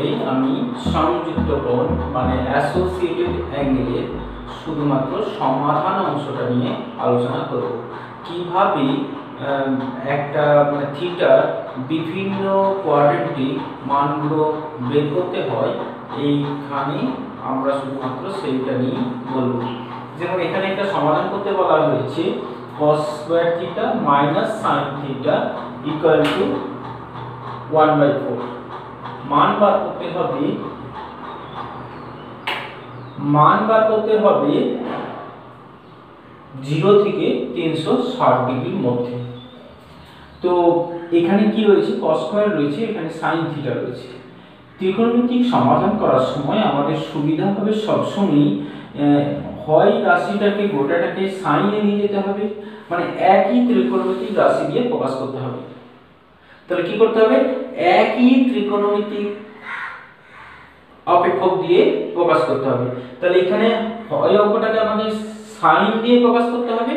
ভিডিওতে আমি সংযুক্ত কোণ মানে অ্যাসোসিয়েটেড অ্যাঙ্গেলের শুধুমাত্র সমাধান অংশটা নিয়ে আলোচনা করব। কিভাবে একটা থিটার বিভিন্ন কোয়াড্রেন্টিক মানগুলো বের করতে হয় এইখানে আমরা শুধুমাত্র সেইটা নিয়ে বলবো। যেমন এখানে একটা সমাধান করতে বলা হয়েছে cos square theta minus sin theta equal to 1/4। মান বার করতে হবে 0 থেকে 360 ডিগ্রির মধ্যে। তো এখানে কি রয়েছে, cos স্কয়ার রয়েছে, এখানে sin থিটা রয়েছে। ত্রিকোণমিতিক সমাধান করার সময় আমাদের সুবিধা হবে সবসময় হয় রাশিটাকে গোটাটাকে সাইনে নিয়ে যেতে হবে, মানে একই ত্রিকোণমিতিক রাশি দিয়ে প্রকাশ করতে হবে। তাহলে কি করতে হবে, একই ত্রিকোণমিতিক অপেক্ষক দিয়ে প্রকাশ করতে হবে। তাহলে এখানে হয় অঙ্কটাকে আমাকে সাইন দিয়ে প্রকাশ করতে হবে,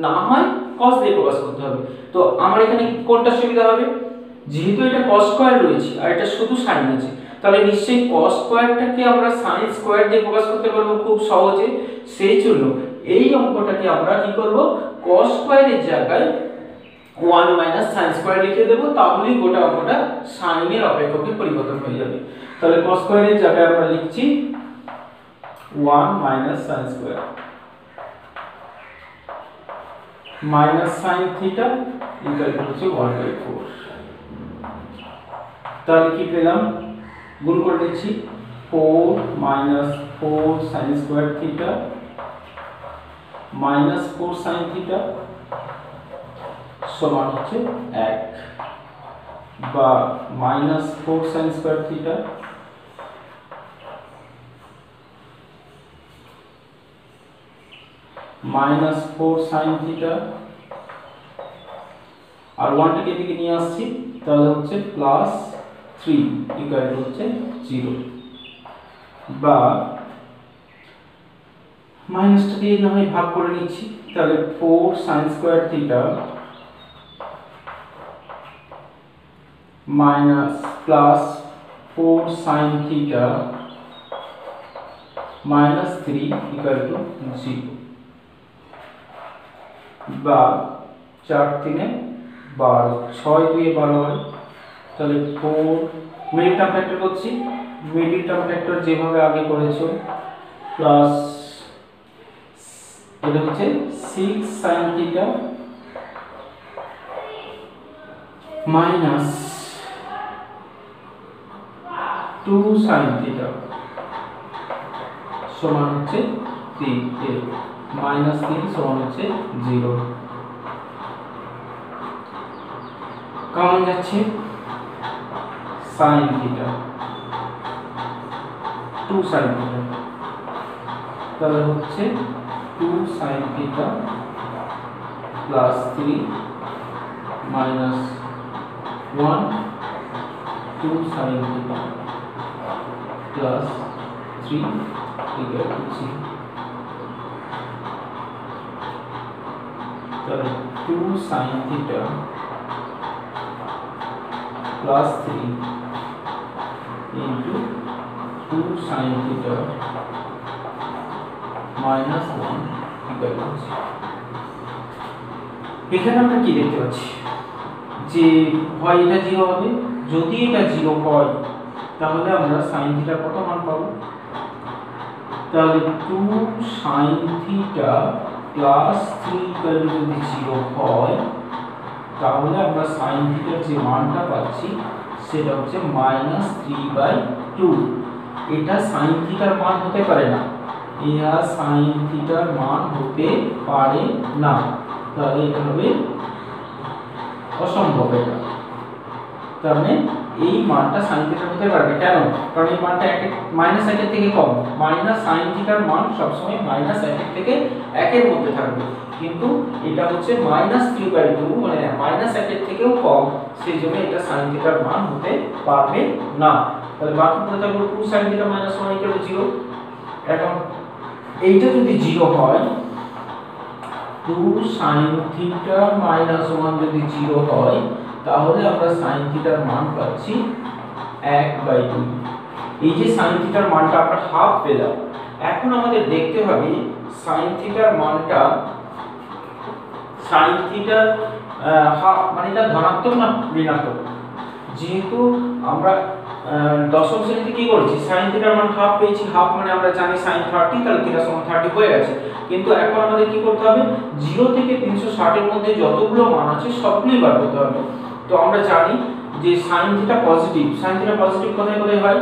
না হয় cos দিয়ে প্রকাশ করতে হবে। তো আমার এখানে কোনটা সুবিধা হবে, যেহেতু এটা cos স্কয়ার রয়েছে আর এটা শুধু সাইন আছে, তাহলে নিশ্চয়ই cos স্কয়ারটাকে আমরা sin স্কয়ার দিয়ে প্রকাশ করতে পারবো খুব সহজে। সেই জন্য এই অঙ্কটাকে আমরা কি করব, cos স্কয়ারের জায়গায় 1 - sin স্কয়ার লিখে দেব, তাহলেই গোটা অঙ্কটা সাইনের অপেক্ষকে পরিবর্তন হয়ে যাবে। তাহলে cos স্কয়ারের জায়গায় আমরা লিখছি 1 - sin square minus sin theta equal to 1/4। তাহলে কি পেলাম, গুণ করে দিচ্ছি 4 - 4 sin square theta minus 4 sin theta সমান হচ্ছে 1, বা minus 4 sin square theta minus 4 sin theta, আর 1টাকে এদিকে নিয়ে আসছি, তাহলে হচ্ছে প্লাস 3 ইকুয়াল টু হচ্ছে 0, বা মাইনাসটা দিয়ে না হয় ভাগ করে নিচ্ছি। তাহলে 4 sin square theta minus plus 4 sin theta minus 3 equal to 0, বা 4 × 3 = 12, 6 × 2 = 12 হয়। তাহলে 4 মিডিল টার্ম ফ্যাক্টর করছি, মিডিল টার্ম ফ্যাক্টর যেভাবে আগে করেছো, প্লাস এটা হচ্ছে 6 sin theta minus 2 sin theta সমান হচ্ছে 3, মাইনাস 3 সমান হচ্ছে 0। কমন যাচ্ছে sin থিটা 2 sin থিটা, তাহলে হচ্ছে 2 sin theta plus 3 minus 1 2 sin theta plus 3 equal to 0। তাহলে 2 sin theta plus 3 into 2 sin theta minus 1 equal to 0। এখানে আমরা কি দেখতে পাচ্ছি, যে হয় এটা 0 হবে, যদি এটা 0 হয় তাহলে আমরা sin থিটার কত মান পাবো, তাহলে 2 sin theta plus 3 equal to যদি 0 হয়, তাহলে আমরা sin থিটার যে মানটা পাচ্ছি সেটা হচ্ছে -3/2। এটা sin থিটার মান হতে পারে না, এটা sin থিটার মান হতে পারে না, তাহলে এটা হবে অসম্ভব। এটা তার মানে এই মানটা sin থিটার হতে পারবে কেন, কারণ এই মানটা -1 এর থেকে কম, sin থিটার মান সবসময় -1 এর থেকে 1 এর মধ্যে থাকবে, কিন্তু এটা হচ্ছে -3/2 মানে -1 এর থেকেও কম, সেই জন্য এটা sin থিটার মান হতে পারবে না। তাহলে বাকি পড়ে থাকলো 2 sin থিটা - 1 = 0। এখন এইটা যদি 0 হয়, 2 sin থিটা - 1 যদি 0 হয়, তাহলে আমরা sin থিটার মান পাচ্ছি 1/2। এই যে sin থিটার মানটা আমরা হাফ পেলাম, এখন আমাদের দেখতে হবে sin থিটার মানটা, sin থিটার হাফ মানে এটা ধনাত্মক না ঋণাত্মক। যেহেতু আমরা দশম শ্রেণীতে কি করেছি, sin থিটার মান হাফ পেয়েছি, হাফ মানে আমরা জানি sin 30, তাহলে থিটা সমান 30 হয়ে গেছে। কিন্তু এখন আমাদের কি করতে হবে, 0 থেকে 360 এর মধ্যে যতগুলো মান আছে সবগুলোই বার করতে হবে। তো আমরা জানি যে sin theta positive, sin theta positive কোথায় কোথায় হয়,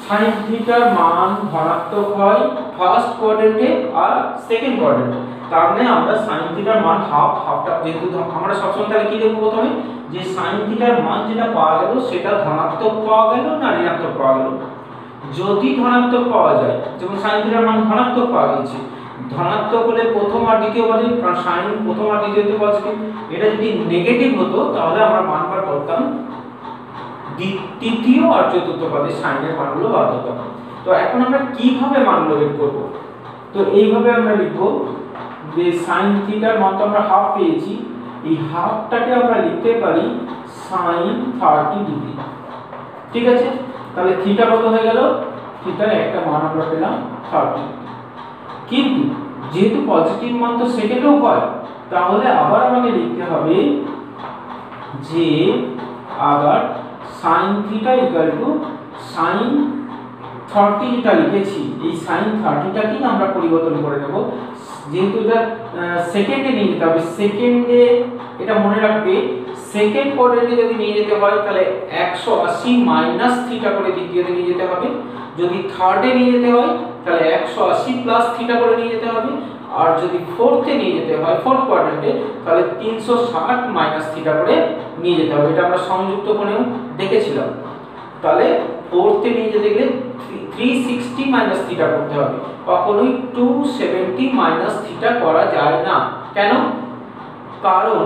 sin থিটার মান ধনাত্মক হয় ফার্স্ট কোয়াড্রেন্টে আর সেকেন্ড কোয়াড্রেন্টে। তার মানে আমরা sin থিটার মান হাফ, হাফটা যেহেতু আমরা সবসময় তাহলে কি দেখব, প্রথমে যে sin থিটার মান যেটা পাওয়া গেল সেটা ধনাত্মক পাওয়া গেল না ঋণাত্মক পাওয়া গেল। যদি ধনাত্মক পাওয়া যায়, যেমন sin থিটার মান ধনাত্মক পাওয়া গেছে, ধনাত্মক হলে প্রথম আর দ্বিতীয় পদে, কারণ sin প্রথম আর দ্বিতীয়তে পজিটিভ, এটা যদি নেগেটিভ হতো তাহলে আমরা মান বার করতাম তৃতীয় আর চতুর্থ পদে sin এর মানগুলো বার করতাম। তো এখন আমরা কিভাবে মানগুলো বের করব, তো এইভাবে আমরা লিখব যে sin থিটার মান তো আমরা হাফ পেয়েছি, এই হাফটাকে আমরা লিখতে পারি sin 30 ডিগ্রি। ঠিক আছে, তাহলে থিটা কত হয়ে গেল, থিটার একটা মান আমরা পেলাম 30। কিন্তু যেহেতু পজিটিভ মান তো সেকেন্ডেও হয়, তাহলে আবার আমাকে লিখতে হবে যে আবার sin theta equal to sin 30 যেটা লিখেছি, এই sin 30 টাকেই আমরা পরিবর্তন করে নেব। যেহেতু এটা সেকেন্ডে নিয়ে যেতে হবে, সেকেন্ডে এটা মনে রাখবে, সেকেন্ড কোয়াড্রেন্টে যদি নিয়ে যেতে হয় তাহলে 180 মাইনাস থিটা করে দ্বিতীয়তে নিয়ে যেতে হবে, যদি থার্ডে নিয়ে যেতে হয় তাহলে 180 প্লাস থিটা করে নিয়ে যেতে হবে, আর যদি ফোর্থে নিয়ে যেতে হয় ফোর্থ কোয়াড্রেন্টে তাহলে 360 মাইনাস থিটা করে নিয়ে যেতে হবে। এটা আমরা সংযুক্ত কোণেও দেখেছিলাম। তাহলে ফোর্থে নিয়ে যেতে গেলে 360 মাইনাস থিটা করতে হবে, কখনোই 270 মাইনাস থিটা করা যায় না। কেন, কারণ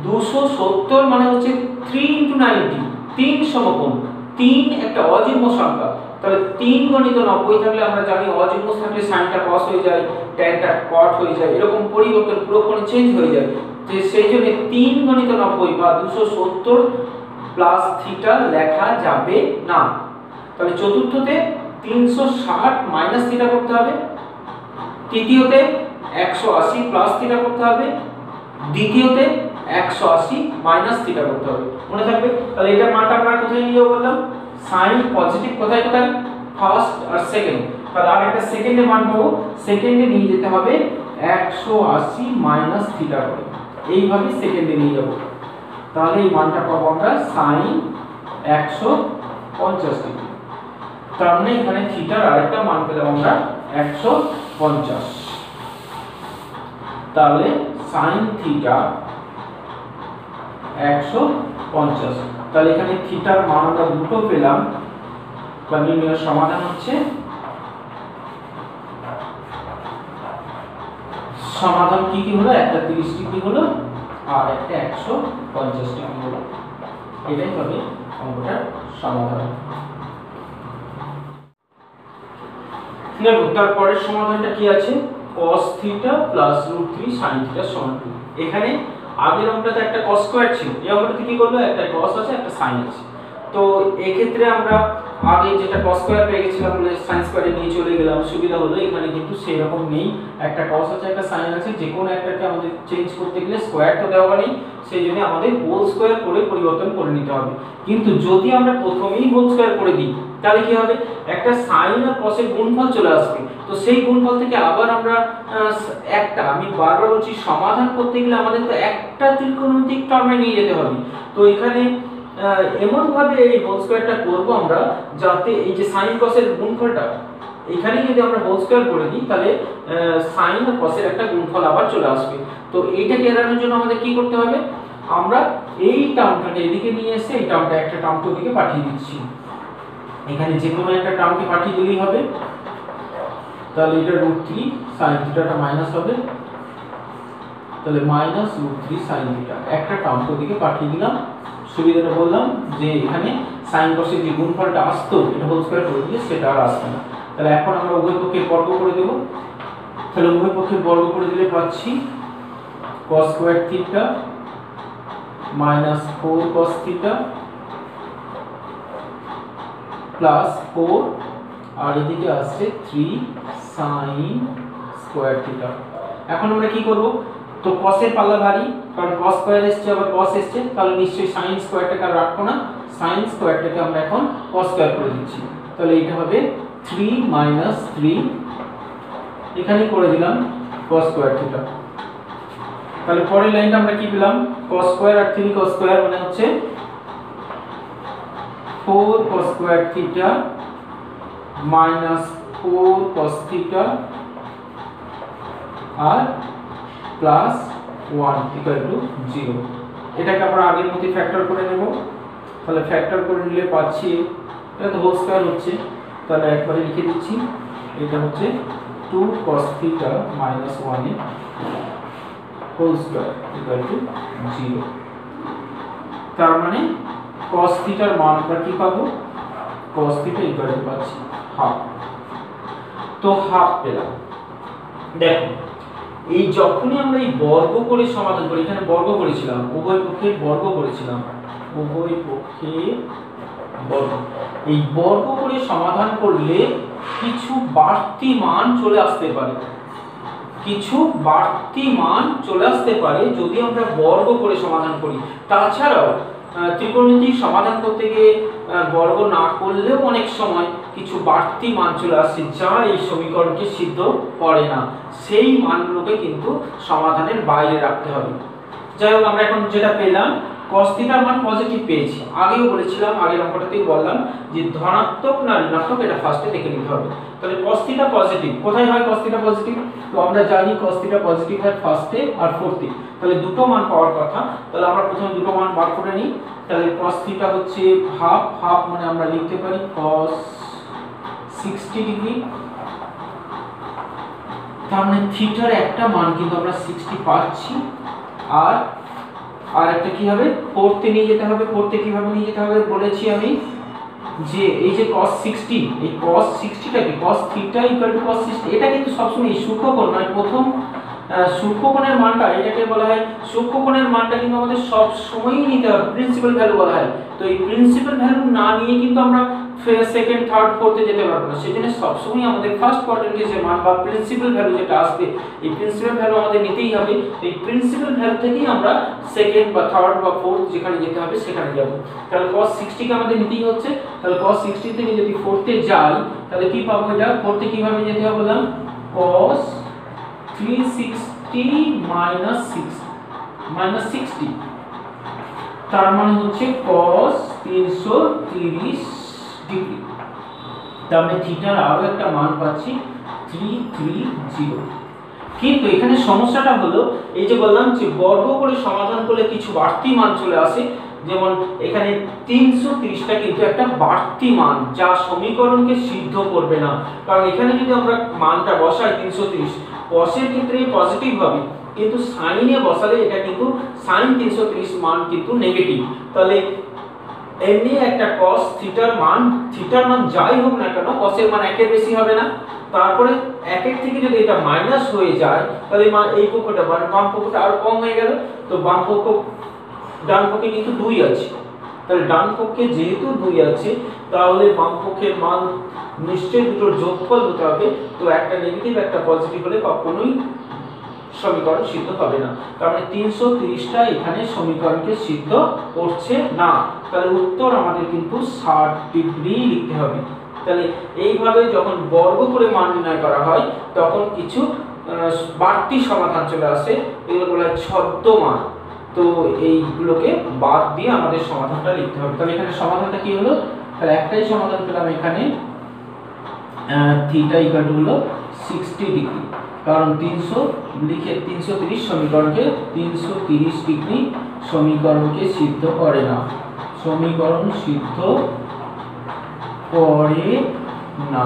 270 মানে হচ্ছে 3 * 90, 3 সমকোণ, 3 একটা অযুগ্ম সংখ্যা, তাহলে 3 গণিত 90 থাকলে আমরা জানি অযুগ্ম থাকলে সাইনটা cos হয়ে যায়, ট্যানটা cot হয়ে যায়, এরকম পরিবর্তন পুরো কোণে চেঞ্জ হয়ে যায়। যে সেই জন্য 3 গণিত 90 বা 270 প্লাস থিটা লেখা যাবে না। তাহলে চতুর্থতে 360 মাইনাস থিটা করতে হবে, তৃতীয়তে 180 প্লাস থিটা করতে হবে, দ্বিতীয়তে 180 মাইনাস থিটা করতে হবে। মনে থাকবে? তাহলে এটার মানটা আমরা কোথায় নিয়ে যাব বললাম, সাইন পজিটিভ কোথায় কোথায়, ফার্স্ট আর সেকেন্ড। তাহলে আর একটা সেকেন্ডে মান পাবো, সেকেন্ডে নিয়ে যেতে হবে 180 মাইনাস থিটা করে, এইভাবে সেকেন্ডে নিয়ে যাব। তাহলে এই মানটা পাবো আমরা সাইন 150 ডিগ্রি। তার মানে এখানে থিটার আরেকটা মান পেলাম আমরা 150। তাহলে সাইন থিটা 150। তাহলে এখানে থিটার মান আমরা দুটো পেলাম। নির্ণয়ের সমাধান হচ্ছে, সমাধান কি কি হলো, একটা 30 ডিগ্রি হলো আর একটা 150 ডিগ্রি হলো। এটাই হবে অঙ্কটার সমাধান। দেখো তারপরের সমাধানটা কি আছে, cos theta plus √3 sin theta সমান 2। এখানে আগের অঙ্কটাতে একটা cos স্কয়ার ছিল, এই অঙ্কটাতে কি করব, একটা cos আছে একটা sin আছে। তো এই ক্ষেত্রে আমরা আগে যেটা cos স্কয়ার পেয়ে গেছিলাম বলে sin স্কয়ারে নিয়ে চলে গেলাম, সুবিধা হলো। এখানে কিন্তু সেই রকম নেই, একটা cos আছে একটা sin আছে, যে কোনো একটাকে আমাদের চেঞ্জ করতে গেলে স্কয়ার তো দেওয়া নেই, সেই জন্য আমাদের হোল স্কয়ার করে পরিবর্তন করে নিতে হবে। কিন্তু যদি আমরা প্রথমেই হোল স্কয়ার করে দিই তাহলে কি হবে, একটা sin আর cos এর গুণফল চলে আসবে। তো সেই গুণফল থেকে আবার আমরা একটা, আমি বারবার বলছি, সমাধান করতে গেলে আমাদের তো একটা ত্রিকোণমিতিক টার্মে নিয়ে যেতে হবে। তো এখানে এমন ভাবে এই হোল স্কয়ারটা করব আমরা, যাতে এই যে sin cos এর গুণফলটা এখানে যদি আমরা হোল স্কয়ার করে দিই তাহলে sin আর cos এর একটা গুণফল আবার চলে আসবে। তো এইটাকে এড়ানোর জন্য আমাদের কি করতে হবে, আমরা এই টার্মটাকে এদিকে নিয়ে এসে এই টার্মটা একটা টার্মকে ওদিকে পাঠিয়ে দিচ্ছি। এখানে যে কোনো একটা টার্মকে পাঠিয়ে দিলেই হবে। তাহলে এটা √3 sin থিটাটা মাইনাস হবে, তাহলে মাইনাস √3 sin থিটা, একটা টার্মকে ওদিকে পাঠিয়ে দিলাম। সুবিধাটা বললাম যে এখানে sin cos এর যে গুণফলটা আসতো এটা হোল স্কয়ার করে দিলে সেটা আর আসবে না। তাহলে এখন আমরা উভয় পক্ষের বর্গ করে দেব। তাহলে উভয় পক্ষের বর্গ করে দিলে পাচ্ছি cos square theta minus 4 cos theta plus 4 আর এদিকে আসছে 3 sin স্কয়ার থিটা। এখন আমরা কি করব, তো cos এর পাল্লা ভারী, কারণ cos স্কয়ার এসছে আবার cos এসছে, তাহলে নিশ্চয়ই sin স্কয়ারটাকে আর রাখবো না, sin স্কয়ারটাকে আমরা এখন cos স্কয়ার করে দিচ্ছি। তাহলে এটা হবে 3 - 3, এখানে করে দিলাম cos স্কয়ার থিটা। তাহলে পরের লাইনটা আমরা কি পেলাম, cos স্কয়ার আর 3 cos স্কয়ার মানে হচ্ছে 4 cos square theta -4 cos theta আর প্লাস 1 = 0। এটাকে আমরা আগের মতো ফ্যাক্টর করে নেব। তাহলে ফ্যাক্টর করে নিলে পাচ্ছি, এটা তো হোল স্কয়ার হচ্ছে, তাহলে একবারে লিখে দিচ্ছি, এটা হচ্ছে 2 cos থিটা -1 এর হোল স্কয়ার = 0। তার মানে cos থিটার মান আমরা কি পাবো, cos থিটা = পাচ্ছি হাফ। তো হাফ পেলাম। দেখো এই যখনই আমরা এই বর্গ করে সমাধান করি, এখানে বর্গ করেছিলাম, উভয় পক্ষে বর্গ করেছিলাম, উভয় পক্ষে বর্গ, এই বর্গ করে সমাধান করলে কিছু বাড়তি মান চলে আসতে পারে, কিছু বাড়তি মান চলে আসতে পারে যদি আমরা বর্গ করে সমাধান করি। তাছাড়াও ত্রিকোণমিতিক সমাধান করতে গিয়ে বর্গ না করলেও অনেক সময় কিছু বাড়তি মান চলে আসে যা এই সমীকরণকে সিদ্ধ করে না, সেই মানগুলোকে কিন্তু সমাধানের বাইরে রাখতে হবে। যাই হোক, আমরা এখন যেটা পেলাম cos থিটার মান পজিটিভ পেয়েছি। আগেও বলেছিলাম, আগের অঙ্কটাতেই বললাম যে ধনাত্মক না ঋণাত্মক এটা ফার্স্টে দেখে নিতে হবে। তাহলে cos থিটা পজিটিভ, কোথায় হয় cos থিটা পজিটিভ, তো আমরা জানি cos থিটা পজিটিভ হয় ফার্স্টে আর ফোর্থে, তাহলে দুটো মান পাওয়ার কথা। তাহলে আমরা প্রথমে দুটো মান বার করে নিই। তাহলে cos থিটা হচ্ছে হাফ, হাফ মানে আমরা লিখতে পারি cos 60 ডিগ্রি, তার মানে থিটার একটা মান কিন্তু আমরা 60 পাচ্ছি। আর একটা কি হবে, ফোর্থে নিয়ে যেতে হবে। ফোর্থে কিভাবে নিয়ে যেতে হবে বলেছি আমি, যে এই যে cos 60, এই cos 60টাকে cos থিটা = cos 60, এটা কিন্তু সবসময় সূক্ষ্মকোণ মানে প্রথম সূক্ষ্মকোণের মানটা, এটাকে বলা হয় সূক্ষ্মকোণের মানটা কিন্তু আমাদের সব সময়ই নিতে হবে, প্রিন্সিপাল ভ্যালু বলা হয়। তো এই প্রিন্সিপাল ভ্যালু না নিয়ে কিন্তু আমরা সেকেন্ড থার্ড ফোর্থে যেতে পারবো না, সেজন্য সবসময় আমাদের ফার্স্ট কোয়াড্রেন্টে যে মান বা প্রিন্সিপাল ভ্যালু যেটা আসবে, এই প্রিন্সিপাল ভ্যালু আমাদের নিতেই হবে। এই প্রিন্সিপাল ভ্যালু থেকেই আমরা সেকেন্ড বা থার্ড বা ফোর্থ যেখানে যেতে হবে সেখানে যাব। তাহলে cos 60 কে আমাদের নিতেই হচ্ছে। তাহলে cos 60 থেকে যদি ফোর্থে যাই তাহলে কি পাবো, এটা ফোর্থে কিভাবে যেতে হবে বললাম, cos 360 - 60, তার মানে হচ্ছে cos 330 ডিগ্রি। তার মানে থিটার আরো একটা মান পাচ্ছি 330। কিন্তু এখানে সমস্যাটা হলো, এই যে বললাম যে বর্গ করে সমাধান করলে কিছু বাড়তি মান চলে আসে, যেমন এখানে 330টা কিন্তু একটা বাড়তি মান যা সমীকরণকে সিদ্ধ করবে না। কারণ এখানে যদি আমরা মানটা বসাই 330, cos এর ক্ষেত্রে পজিটিভ হবে, কিন্তু সাইনে বসালে এটা কিন্তু sin 330 মান কিন্তু নেগেটিভ। তাহলে এমনি একটা cos থিটার মান যাই হোক না কেন cos এর মান 1 এর বেশি হবে না। তারপরে 1 এর থেকে যদি এটা মাইনাস হয়ে যায় তাহলে এই পক্ষটা বাম পক্ষটা আরো কম হয়ে গেল। তো বাম পক্ষ ডান পক্ষে কিন্তু 2 আছে, তাহলে ডান পক্ষে যেহেতু 2 আছে তাহলে বাম পক্ষের মান নিশ্চয়ই দুটোর যোগফল হতে হবে। তো একটা নেগেটিভ একটা পজিটিভ হলে কখনোই সমীকরণ সিদ্ধ হবে না। তার মানে 330টা এখানে সমীকরণকে সিদ্ধ করছে না। তাহলে উত্তর আমাদের কিন্তু 60 ডিগ্রি লিখতে হবে। তাহলে এইভাবে যখন বর্গ করে মান নির্ণয় করা হয় তখন কিছু বাড়তি সমাধান চলে আসে, এগুলো বলা হয় ছদ্মমান। তো এইগুলোকে বাদ দিয়ে আমাদের সমাধানটা লিখতে হবে। তাহলে এখানে সমাধানটা কি হলো, তাহলে একটাই সমাধান পেলাম এখানে, থিটা = হলো 60 ডিগ্রি, কারণ 330 সমীকরণকে 330 ডিগ্রি সমীকরণকে সিদ্ধ করে না, সমীকরণ সিদ্ধ করে না।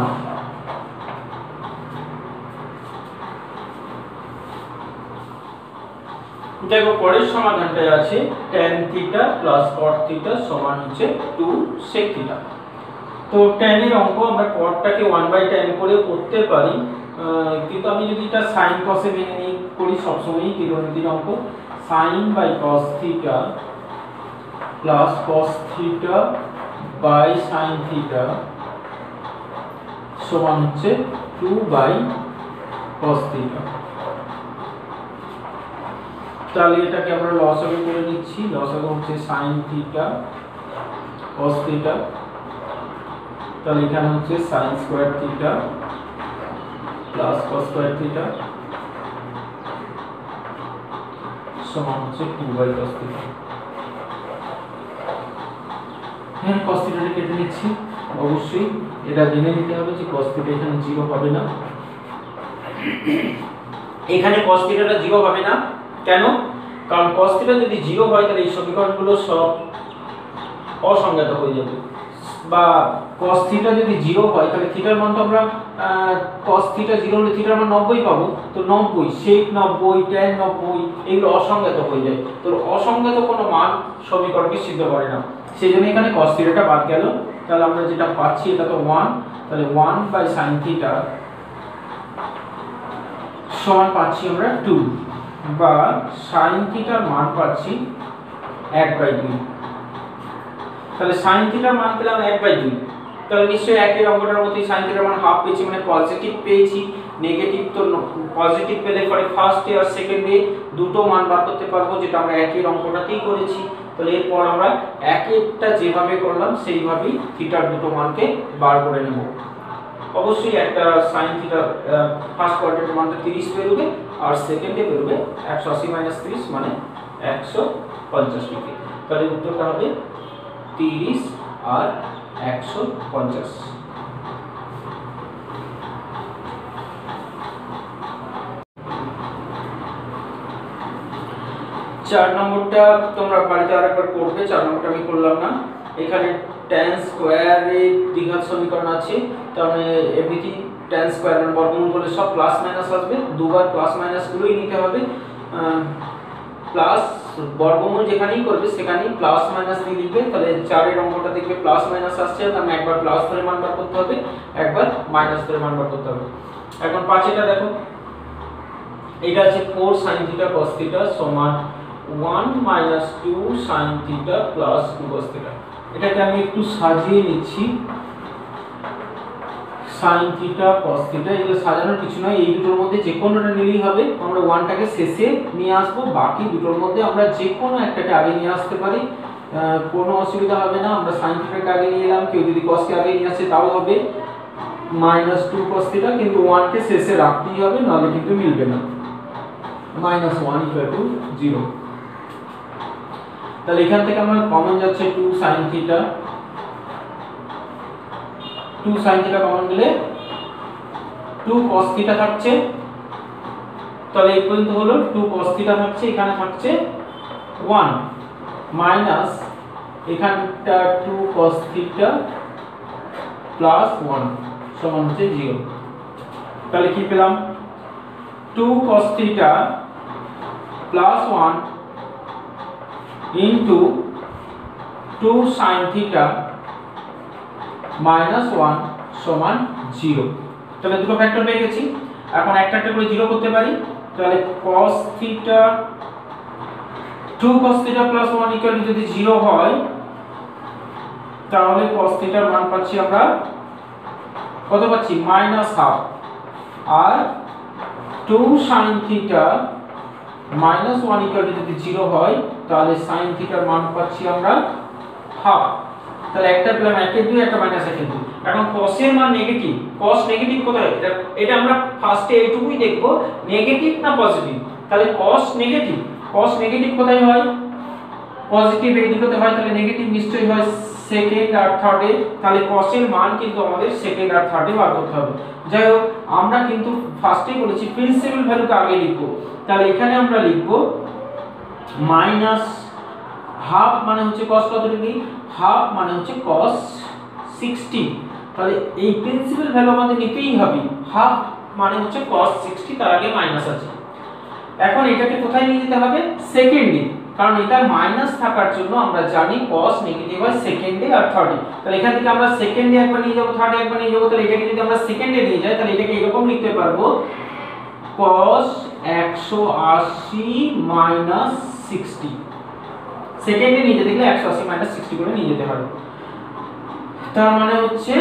দেখো পরের সমাধানটাই আছে tan theta plus cot theta সমান হচ্ছে 2 sec থিটা। তো tan এর অঙ্ক আমরা cotটাকে 1/tan করে করতে পারি, কিন্তু আমি যদি এটা sin cos এ মেনে নিই করি সবসময়ই ত্রিকোণমিতির অঙ্ক, sin/cos theta plus cos theta by sin theta সমান হচ্ছে 2/cos থিটা। তাহলে এটাকে আমরা লসাগু করে নিচ্ছি। লসাগু হচ্ছে sin থিটা cos থিটা, তাহলে এখানে হচ্ছে sin square theta plus cos square theta সমান হচ্ছে 2/cos থিটা। এখানে cos থিটাটা কেটে নিচ্ছি। অবশ্যই এটা জেনে নিতে হবে যে cos থিটা এখানে 0 হবে না। এখানে cos থিটাটা 0 হবে না কেন? কারণ cos থিটা যদি 0 হয় তাহলে এই সমীকরণগুলো সব অসংজ্ঞাত হয়ে যাবে। বা cos থিটা যদি 0 হয় তাহলে থিটার মান তো আমরা cos থিটা 0 হলে থিটার মান 90 পাবো। তো 90 sec 90 tan 90 এগুলো অসংজ্ঞাত হয়ে যায়। তো অসংজ্ঞাত কোনো মান সমীকরণকে সিদ্ধ করে না, সেজন্য এখানে cos থিটাটা বাদ গেল। তাহলে আমরা যেটা পাচ্ছি এটা তো 1, তাহলে 1/sin থিটা সমান পাচ্ছি আমরা 2, বা sin থিটার মান পাচ্ছি 1/2। তাহলে sin থিটার মান পেলাম 1/2। তাহলে নিশ্চয়ই একই অঙ্কটার মধ্যে sin থিটার মান হাফ পেয়েছি, মানে পজিটিভ পেয়েছি। নেগেটিভ তো পজিটিভ পেলে পরে ফার্স্টে আর সেকেন্ডে দুটো মান বার করতে পারবো, যেটা আমরা একই অঙ্কটাতেই করেছি। তাহলে এরপর আমরা একটা যেভাবে করলাম সেইভাবেই থিটার দুটো মানকে বার করে নেব। অবশ্যই একটা sin থিটা ফার্স্ট কোয়াড্রেন্টের মানটা 30 বেরোবে, আর সেকেন্ডে বেরোবে 180 - 30 মানে 150 ডিগ্রি। তাহলে উত্তরটা হবে 30 আর 150। 4 নম্বরটা তোমরা বাড়িতে আরেকবার করবে। 4 নম্বরটা আমি করলাম না। এখানে tan স্কয়ারের দ্বিঘাত সমীকরণ আছে, তার মানে এভরিথিং tan স্কয়ার মানে বর্গমূল করলে সব প্লাস মাইনাস আসবে, দুবার প্লাস মাইনাস গুলোই নিতে হবে। প্লাস বর্গমূল যেখানেই করবে সেখানেই প্লাস মাইনাস দিয়ে লিখবে। তাহলে 4 এর অঙ্কটা দেখবে প্লাস মাইনাস আসছে, তার মানে একবার প্লাস ধরে মান বার করতে হবে, একবার মাইনাস ধরে মান বার করতে হবে। এখন 5 এটা দেখো, এটা আছে 4 sin থিটা cos থিটা সমান 1 - 2 sin theta plus 2 cos theta. এটাকে আমি একটু সাজিয়ে নিচ্ছি। sin থিটা cos থিটা এগুলো সাজানোর কিছু নয়, এই দুটোর মধ্যে যে কোনোটা নিলেই হবে। আমরা 1টাকে শেষে নিয়ে আসবো, বাকি দুটোর মধ্যে আমরা যে কোনো একটাকে আগে নিয়ে আসতে পারি, কোনো অসুবিধা হবে না। আমরা sin থিটাকে আগে নিয়ে এলাম, কেউ যদি cos কে আগে নিয়ে আসে তাও হবে -2 cos থিটা, কিন্তু 1 কে শেষে রাখতেই হবে, নাহলে কিন্তু মিলবে না। -1 = 0। তাহলে এখান থেকে আমরা কমন যাচ্ছে 2 sin theta, 2 sin theta common গেলে 2 cos থিটা থাকছে। তাহলে এই পর্যন্ত হলো 2 cos থিটা থাকছে, এখানে থাকছে 1 মাইনাস এখানটা 2 cos থিটা প্লাস 1 সমান হচ্ছে 0। তাহলে কি পেলাম? 2 cos theta plus 1 into 2 sin theta minus 1 সমান 0। তাহলে দুটো ফ্যাক্টর পেয়ে গেছি। এখন একটা একটা করে 0 করতে পারি। তাহলে cos theta 2 cos theta plus 1 equal to যদি 0 হয়, তাহলে cos থিটার মান পাচ্ছি আমরা কত পাচ্ছি? -1/2। আর 2 sin থিটা -1 ইকুয়াল টু যদি 0 হয়, তাহলে sin থিটার মান পাচ্ছি আমরা হাফ। তাহলে একটা পেলাম 1/2, একটা -1/2। এখন cos এর মান নেগেটিভ, cos নেগেটিভ কোথায়? এটা আমরা ফার্স্টে এইটুকুই দেখব, নেগেটিভ না পজিটিভ। তাহলে cos নেগেটিভ কোথায় হয়? পজিটিভ এই দুটোতে হয়, তাহলে নেগেটিভ নিশ্চয়ই হয় সেকেন্ড আর থার্ডে। তাহলে cos এর মান কিন্তু আমাদের সেকেন্ড আর থার্ডে বার করতে হবে। যাই হোক, আমরা কিন্তু ফার্স্টেই বলেছি প্রিন্সিপাল ভ্যালুকে আগে লিখব। তাহলে এখানে আমরা লিখব -1/2 মানে হচ্ছে cos কত ডিগ্রি, হাফ মানে হচ্ছে cos 60। তাহলে এই প্রিন্সিপাল ভ্যালু আমাদের নিতেই হবে, হাফ মানে হচ্ছে cos 60, তার আগে মাইনাস আছে। এখন এটাকে কোথায় নিয়ে যেতে হবে? সেকেন্ডে, কারণ এটা মাইনাস থাকার জন্য আমরা জানি cos নেগেটিভ হয় সেকেন্ডে আর থার্ডে। তাহলে এখান থেকে আমরা সেকেন্ডে একবার নিয়ে যাব, থার্ডে একবার নিয়ে যাব। তাহলে এটাকে যদি আমরা সেকেন্ডে নিয়ে যাই, তাহলে এটাকে এরকম লিখতে পারবো cos 180 - 60। সেকেন্ডে নিয়ে যেতে গেলে 180 - 60 করে নিয়ে যেতে হবে। তার মানে হচ্ছে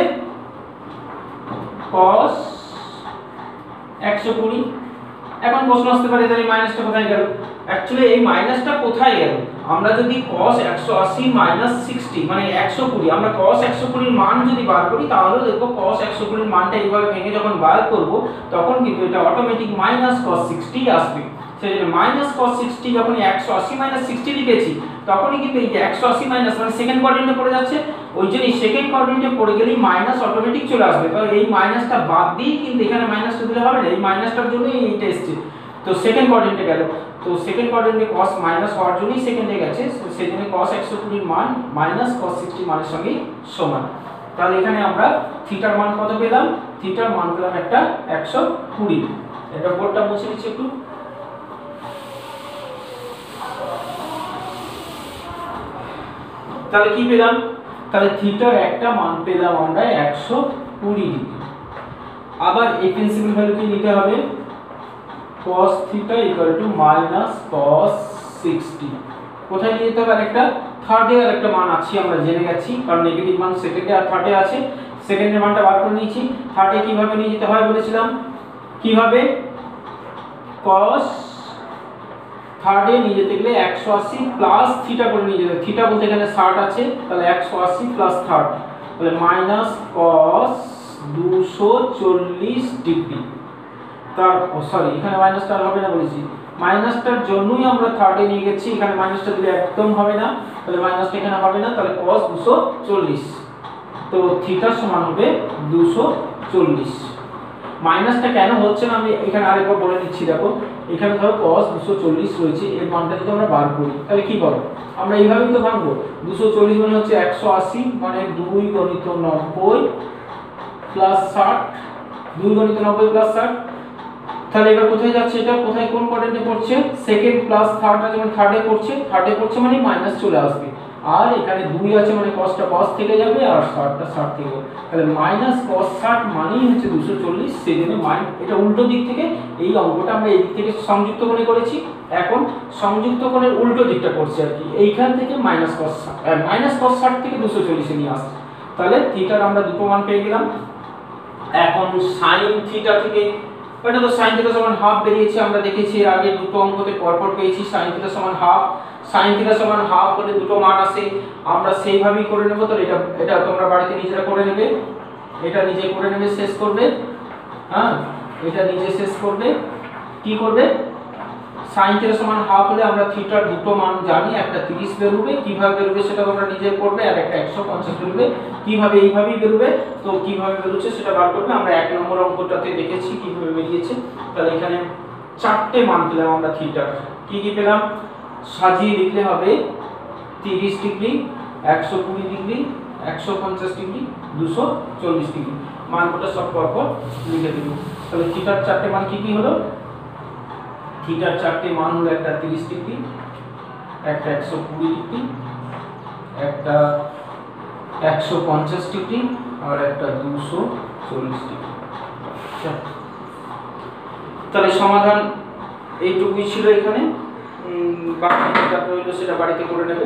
cos 120। এখন প্রশ্ন আসতে পারে তাহলে মাইনাসটা কোথায় গেল? অ্যাকচুয়ালি এই মাইনাসটা কোথায় গেল? আমরা যদি cos 180 মাইনাস 60 মানে 120, আমরা cos 120 এর মান যদি বার করি তাহলে দেখো cos 120 এর মানটা এইভাবে ভেঙে যখন বার করব তখন কিন্তু এটা অটোমেটিক মাইনাস cos 60 আসবে। সেই জন্য মাইনাস cos 60 যখন 180 মাইনাস 60 লিখেছি তখনই কিন্তু এই যে 180 মাইনাস মানে সেকেন্ড কোয়াড্রেন্টে পড়ে যাচ্ছে, ওই জন্যই সেকেন্ড কোয়াড্রেন্টে পড়ে গেলেই মাইনাস অটোমেটিক চলে আসবে। তো এই মাইনাসটা বাদ দিয়ে কিন্তু এখানে মাইনাসটা দিলে হবে না, এই মাইনাসটার জন্যই এইটা এসেছে। তো সেকেন্ড কোয়াড্রেন্টে গেল, তো সেকেন্ড কোয়াড্রেন্টে cos মাইনাস হওয়ার জন্যই সেকেন্ডে গেছে, সেই জন্য cos 120 এর মান মাইনাস cos 60 মানের সঙ্গে সমান। তাহলে এখানে আমরা থিটার মান কত পেলাম? থিটার মান পেলাম একটা 120। এটা বোর্ডটা মুছে দিচ্ছি একটু। তাহলে কি পেলাম? তাহলে থিটার একটা মান পেলাম আমরা 120 ডিগ্রি। আবার এই প্রিন্সিপাল ভ্যালু কি নিতে হবে? cos theta equal to minus cos 60। কোথায় নিয়ে যেতে হবে? আরেকটা থার্ডে আরেকটা মান আছে আমরা জেনে গেছি, কারণ নেগেটিভ মান সেকেন্ডে আর থার্ডে আছে। সেকেন্ডের মানটা বার করে নিয়েছি। থার্ডে কিভাবে নিয়ে যেতে হয় বলেছিলাম? কিভাবে? cos থার্ডে নিয়ে যেতে গেলে 180 প্লাস থিটা করে নিয়ে যেতে, থিটা বলতে এখানে 60 আছে, তাহলে 180 প্লাস 30, তাহলে মাইনাস cos 240 ডিগ্রি। তার সরি এখানে মাইনাসটা হবে না বলেছি, মাইনাসটার জন্যই আমরা থার্ডে নিয়ে গেছি, এখানে মাইনাসটা দিলে একদম হবে না, তাহলে মাইনাসটা এখানে হবে না, তাহলে cos 240। তো থিটা সমান হবে 240। মাইনাসটা কেন হচ্ছে না আমি এখানে আরেকবার বলে নিচ্ছি। দেখো এখানে ধরো cos 240 রয়েছে, এর মানটা যদি আমরা বার করি তাহলে কি পাবো? আমরা এইভাবেই তো ভাঙবো। 240 মানে হচ্ছে 180 মানে 2 গুণিত 90 প্লাস 60, 2 গুণিত 90 প্লাস 60। তাহলে এবার কোথায় যাচ্ছে? এটা কোথায় কোন কোয়াড্রেন্টে পড়ছে? সেকেন্ড প্লাস থার্ডটা যখন থার্ডে পড়ছে মানে মাইনাস চলে আসবে। আর এখানে 2 আছে মানে cosটা cos থেকে যাবে আর 60টা 60 থেকে যাবে, তাহলে মাইনাস cos 60 মানেই হচ্ছে 240। সেজন্য এটা উল্টো দিক থেকে, এই অঙ্কটা আমরা এই দিক থেকে সংযুক্ত কোণে করেছি, এখন সংযুক্ত কোণের উল্টো দিকটা করছি আর কি। এইখান থেকে মাইনাস cos 60 থেকে 240 এ নিয়ে আসছে। তাহলে থিটার আমরা দুটো মান পেয়ে গেলাম। এখন sin থিটা থেকে, এটা তো sin থিটা সমান হাফ বেরিয়েছে, আমরা দেখেছি এর আগে দুটো অঙ্কতে পরপর পেয়েছি sin থিটা সমান হাফ। sin থিটা সমান হাফ বলে দুটো মান আসে, আমরা সেইভাবেই করে নেব। তো এটা তোমরা বাড়িতে নিজেরা করে নেবে, এটা নিজে করে নেবে, শেষ করবে। হ্যাঁ, এটা নিজে শেষ করবে। কি করবে? sin থিটা সমান হাফ হলে আমরা থিটার দুটো মান জানি, একটা 30 বেরোবে, কিভাবে বেরোবে সেটা তোমরা নিজে করবে, আর একটা 150 বেরোবে। কিভাবে? এইভাবেই বেরোবে। তো কিভাবে বেরোচ্ছে সেটা বার করবে। আমরা 1 নম্বর অঙ্কটাতে দেখেছি কিভাবে বেরিয়েছে। তাহলে এখানে চারটে মান পেলাম আমরা থিটার। কি কি পেলাম? সাজিয়ে লিখলে হবে 30 ডিগ্রি, 120 ডিগ্রি, 150 ডিগ্রি, 240 ডিগ্রি। মানগুলো সব পরপর লিখে দেব। তাহলে থিটার চারটে মান কি কি হলো? থিটার চারটে মান হলো একটা 30 ডিগ্রি, একটা 120 ডিগ্রি, একটা 150 ডিগ্রি আর একটা 240 ডিগ্রি। তাহলে সমাধান এইটুকুই ছিল এখানে। বাকি যেটা রইল সেটা বাড়িতে করে নেবে।